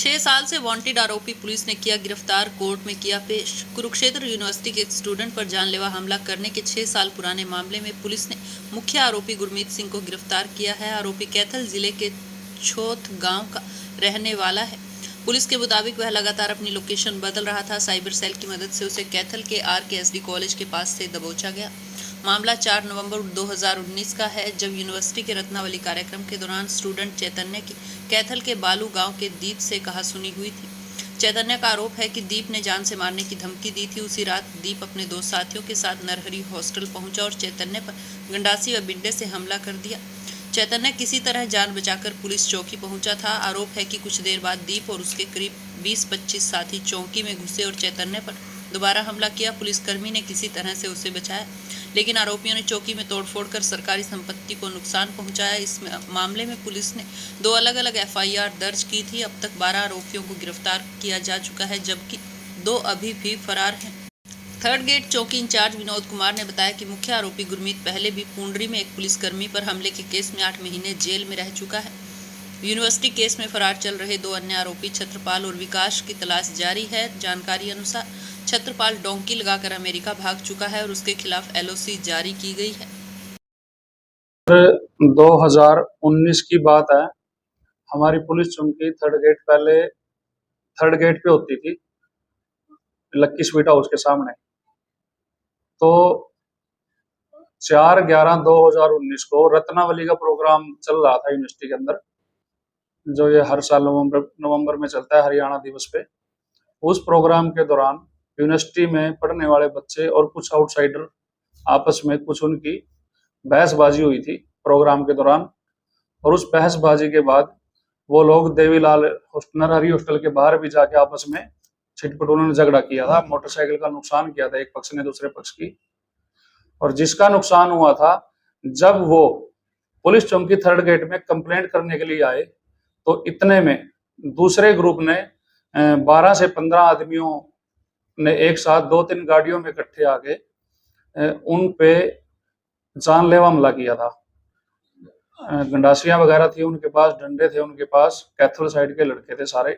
6 साल से वांटेड आरोपी पुलिस ने किया गिरफ्तार, कोर्ट में किया पेश। कुरुक्षेत्र यूनिवर्सिटी के एक स्टूडेंट पर जानलेवा हमला करने के 6 साल पुराने मामले में पुलिस ने मुख्य आरोपी गुरमीत सिंह को गिरफ्तार किया है। आरोपी कैथल जिले के छोथ गांव का रहने वाला है। पुलिस के मुताबिक वह लगातार अपनी लोकेशन बदल रहा था। साइबर सेल की मदद से उसे कैथल के RKSD कॉलेज के पास से दबोचा गया। मामला 4 नवंबर 2019 का है, जब यूनिवर्सिटी के रत्नावली कार्यक्रम के दौरान स्टूडेंट चैतन्य की कैथल के बालू गांव के दीप से कहासुनी हुई थी। चैतन्य का आरोप है कि दीप ने जान से मारने की धमकी दी थी। उसी रात दीप अपने 2 साथियों के साथ नरहरी हॉस्टल पहुंचा और चैतन्य पर गंडासी व बिंडे से हमला कर दिया। चैतन्य किसी तरह जान बचाकर पुलिस चौकी पहुंचा था। आरोप है कि कुछ देर बाद दीप और उसके करीब 20-25 साथी चौकी में घुसे और चैतन्य पर दोबारा हमला किया। पुलिसकर्मी ने किसी तरह से उसे बचाया, लेकिन आरोपियों ने चौकी में तोड़फोड़ कर सरकारी संपत्ति को नुकसान पहुंचाया। इस मामले में पुलिस ने 2 अलग-अलग FIR दर्ज की थी। अब तक 12 आरोपियों को गिरफ्तार किया जा चुका है, जबकि 2 अभी भी फरार हैं। थर्ड गेट चौकी इंचार्ज विनोद कुमार ने बताया कि मुख्य आरोपी गुरमीत पहले भी पुंडरी में एक पुलिसकर्मी पर हमले के केस में 8 महीने जेल में रह चुका है। यूनिवर्सिटी केस में फरार चल रहे 2 अन्य आरोपी छत्रपाल और विकास की तलाश जारी है। जानकारी अनुसार छत्रपाल डोंकी लगाकर अमेरिका भाग चुका है और उसके खिलाफ LOC जारी की गई है। 2019 की बात है। हमारी पुलिस चौकी पहले थर्ड गेट पे होती थी, लक्की स्वीट हाउस के सामने। तो 4/11/2019 को रत्नावली का प्रोग्राम चल रहा था यूनिवर्सिटी के अंदर, जो ये हर साल नवंबर में चलता है, हरियाणा दिवस पे। उस प्रोग्राम के दौरान यूनिवर्सिटी में पढ़ने वाले बच्चे और कुछ आउटसाइडर आपस में कुछ उनकी बहसबाजी हुई थी प्रोग्राम के दौरान। और उस बहसबाजी के बाद वो लोग देवीलाल नरहरी हॉस्टल के बाहर भी जाके आपस में छिटपुट उन्होंने झगड़ा किया था। मोटरसाइकिल का नुकसान किया था एक पक्ष ने दूसरे पक्ष की। और जिसका नुकसान हुआ था, जब वो पुलिस चौकी थर्ड गेट में कंप्लेंट करने के लिए आए, तो इतने में दूसरे ग्रुप ने 12 से 15 आदमियों ने एक साथ 2-3 गाड़ियों में इकट्ठे आके उन पे जानलेवा हमला किया था। गंडासियां वगैरह थी उनके पास, डंडे थे उनके पास, कैथल साइड के लड़के थे सारे।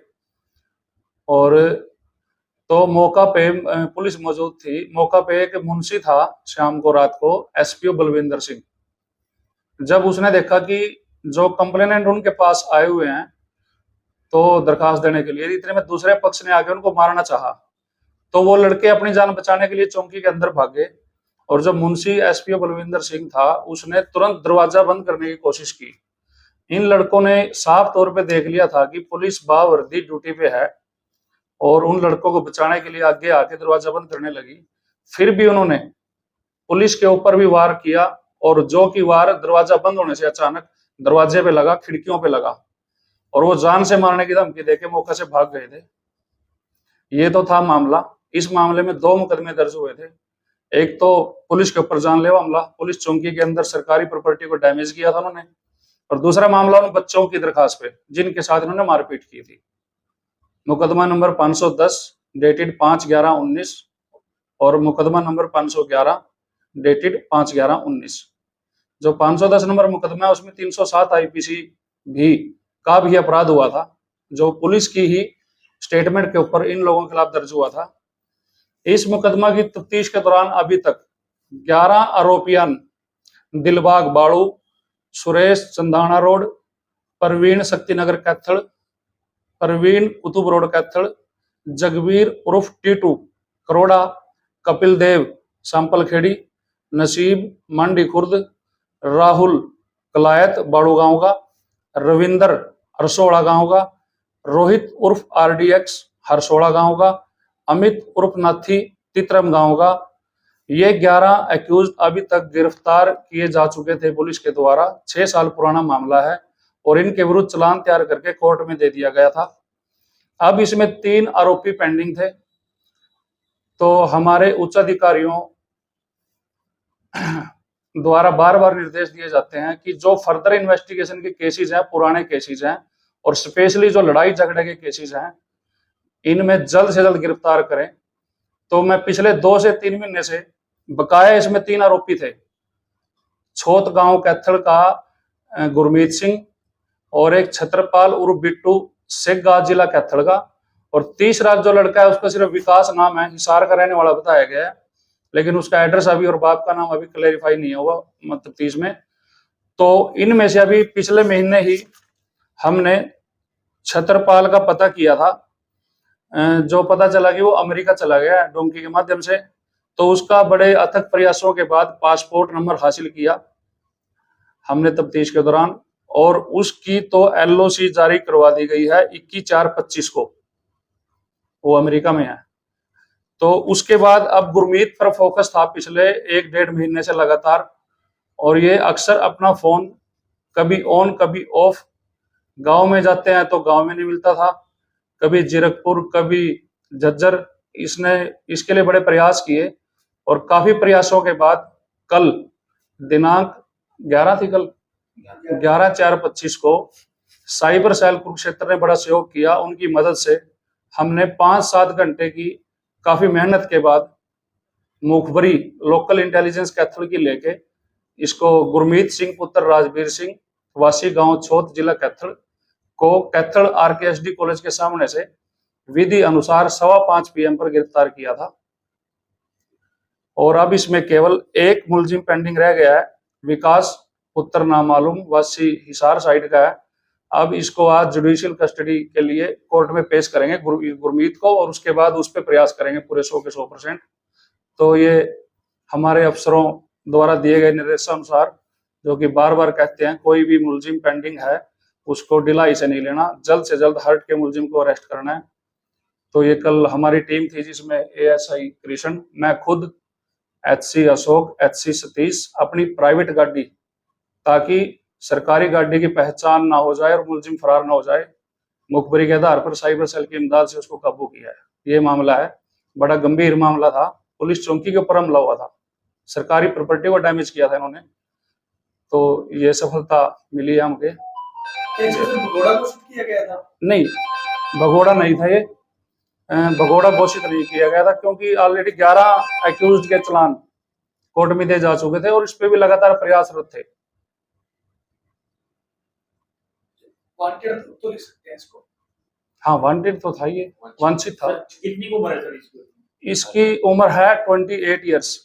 और तो मौका पे पुलिस मौजूद थी। मौका पे एक मुंशी था शाम को, रात को, SPO बलविंदर सिंह। जब उसने देखा कि जो कंप्लेनेंट उनके पास आए हुए हैं तो दरखास्त देने के लिए, इतने में दूसरे पक्ष ने आके उनको मारना चाहा, तो वो लड़के अपनी जान बचाने के लिए चौकी के अंदर भागे। और जब मुंशी SPO बलविंदर सिंह था, उसने तुरंत दरवाजा बंद करने की कोशिश की। इन लड़कों ने साफ तौर पे देख लिया था कि पुलिस बावर्दी ड्यूटी पे है और उन लड़कों को बचाने के लिए आगे आके दरवाजा बंद करने लगी। फिर भी उन्होंने पुलिस के ऊपर भी वार किया, और जो कि वार दरवाजा बंद होने से अचानक दरवाजे पे लगा, खिड़कियों पे लगा, और वो जान से मारने की धमकी देके मौके से भाग गए थे। ये तो था मामला। इस मामले में 2 मुकदमे दर्ज हुए थे। एक तो पुलिस के ऊपर जानलेवा हमला, पुलिस चौकी के अंदर सरकारी प्रॉपर्टी को डैमेज किया था उन्होंने, और दूसरा मामला उन बच्चों की दरखास्त पे जिनके साथ इन्होंने मारपीट की थी। मुकदमा नंबर 510 डेटेड 5/11/19 और मुकदमा नंबर 511 डेटेड 5/11/19। जो 510 नंबर मुकदमा है उसमें 307 IPC भी का भी अपराध हुआ था, जो पुलिस की ही स्टेटमेंट के ऊपर इन लोगों के खिलाफ दर्ज हुआ था। इस मुकदमा की तफ्तीश के दौरान अभी तक 11 आरोपियां दिलबाग बाड़ू, सुरेश चंदाना रोड, परवीन शक्तिनगर कैथल, परवीन कुतुब रोड कैथल, जगवीर उर्फ टीटू करोड़ा, कपिल देव सांपल खेड़ी, नसीब मंडी खुर्द, राहुल कलायत बाड़ू गांव का, रविंदर हरसोड़ा गांव का, रोहित उर्फ RDX हरसोड़ा गांव का, अमित उर्फ नाथी तितरम गांव का। ये 11 एक्यूज अभी तक गिरफ्तार किए जा चुके थे पुलिस के द्वारा। 6 साल पुराना मामला है और इनके विरुद्ध चालान तैयार करके कोर्ट में दे दिया गया था। अब इसमें 3 आरोपी पेंडिंग थे। तो हमारे उच्च अधिकारियों द्वारा बार बार निर्देश दिए जाते हैं कि जो फर्दर इन्वेस्टिगेशन के केसेस हैं, पुराने केसेस हैं, और स्पेशली जो लड़ाई झगड़े के केसेस हैं, इनमें जल्द से जल्द गिरफ्तार करें। तो मैं पिछले 2 से 3 महीने से बकाया इसमें 3 आरोपी थे। छोत गांव कैथल का गुरमीत सिंह, और एक छत्रपाल उर्फ बिट्टू सेगांव जिला कैथल का। और तीसरा जो लड़का है उसका सिर्फ विकास नाम है, हिसार का रहने वाला बताया गया है, लेकिन उसका एड्रेस अभी और बाप का नाम अभी क्लेरिफाई नहीं हुआ मतलब 30 में। तो इनमें से अभी पिछले महीने ही हमने छतरपाल का पता किया था, जो पता चला कि वो अमेरिका चला गया है डोंकी के माध्यम से। तो उसका बड़े अथक प्रयासों के बाद पासपोर्ट नंबर हासिल किया हमने तफ्तीश के दौरान, और उसकी तो LOC जारी करवा दी गई है 21/4/25 को, वो अमेरिका में है। तो उसके बाद अब गुरमीत पर फोकस था पिछले 1-1.5 महीने से लगातार, और ये अक्सर अपना फोन कभी ऑन कभी ऑफ, गांव में जाते हैं तो गांव में नहीं मिलता था, कभी जीरकपुर कभी झज्जर। इसने इसके लिए बड़े प्रयास किए, और काफी प्रयासों के बाद कल दिनांक 11 थी, कल 11/4/25 को साइबर सेल कुरुक्षेत्र ने बड़ा सहयोग किया। उनकी मदद से हमने 5-7 घंटे की काफी मेहनत के बाद मुखबरी लोकल इंटेलिजेंस कैथल की लेके इसको गुरमीत सिंह पुत्र राजवीर सिंह वासी गांव छोत जिला कैथल को कैथल RKSD कॉलेज के सामने से विधि अनुसार 5:15 PM पर गिरफ्तार किया था। और अब इसमें केवल एक मुलजिम पेंडिंग रह गया है, विकास पुत्र नामालूम वासी हिसार साइड का है। अब इसको आज जुडिशियल कस्टडी के लिए कोर्ट में पेश करेंगे गुरमीत को, और उसके बाद उस पर प्रयास करेंगे पूरे 100 के 100%। तो ये हमारे अफसरों द्वारा दिए गए निर्देशानुसार, जो कि बार बार कहते हैं कोई भी मुलजिम पेंडिंग है उसको ढिलाई से नहीं लेना, जल्द से जल्द हर्ट के मुलजिम को अरेस्ट करना है। तो ये कल हमारी टीम थी जिसमें ASI कृष्ण, मैं खुद, HC अशोक, HC सतीश, अपनी प्राइवेट गाड़ी, ताकि सरकारी गाड़ी की पहचान ना हो जाए और मुलजिम फरार ना हो जाए, मुखबरी के आधार पर साइबर सेल की इमदाद से उसको काबू किया है। ये मामला है, बड़ा गंभीर मामला था, पुलिस चौकी के ऊपर हमला हुआ था, सरकारी प्रॉपर्टी को डैमेज किया था इन्होंने। तो ये सफलता मिली है हमके। भगोड़ा घोषित किया गया था? नहीं, भगोड़ा नहीं था ये, भगोड़ा घोषित नहीं किया गया था, क्योंकि ऑलरेडी 11 एक्यूज्ड के चलान कोर्ट में दिए जा चुके थे और इस पे भी लगातार प्रयासरत थे। वांटेड तो लिख सकते हैं इसको? हाँ, वांटेड तो था, ये वांछित था। कितनी उम्र है सर इसकी? इसकी उम्र है 28 ईयर्स।